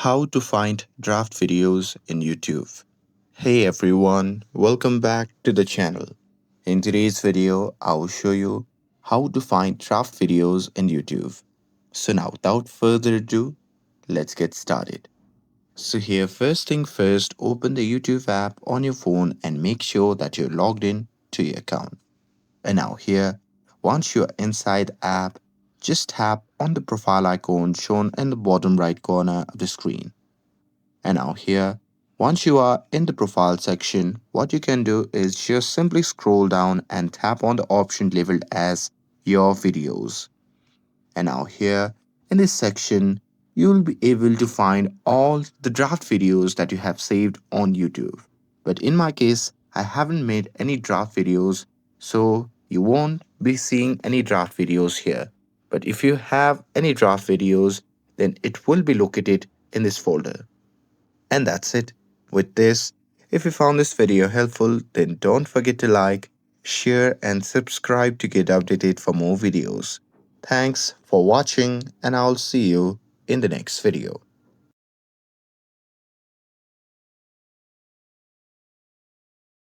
How to find draft videos in YouTube. Hey everyone, welcome back to the channel. In today's video, I will show you how to find draft videos in YouTube. So now without further ado, let's get started. So here first thing first, open the YouTube app on your phone and make sure that you're logged in to your account. And now here, once you're inside the app, just tap on the profile icon shown in the bottom right corner of the screen. And now here, once you are in the profile section, what you can do is just simply scroll down and tap on the option labeled as your videos. And now here in this section, you will be able to find all the draft videos that you have saved on YouTube. But in my case, I haven't made any draft videos, so you won't be seeing any draft videos here. But if you have any draft videos, then it will be located in this folder. And that's it. With this, if you found this video helpful, then don't forget to like, share, and subscribe to get updated for more videos. Thanks for watching, and I'll see you in the next video.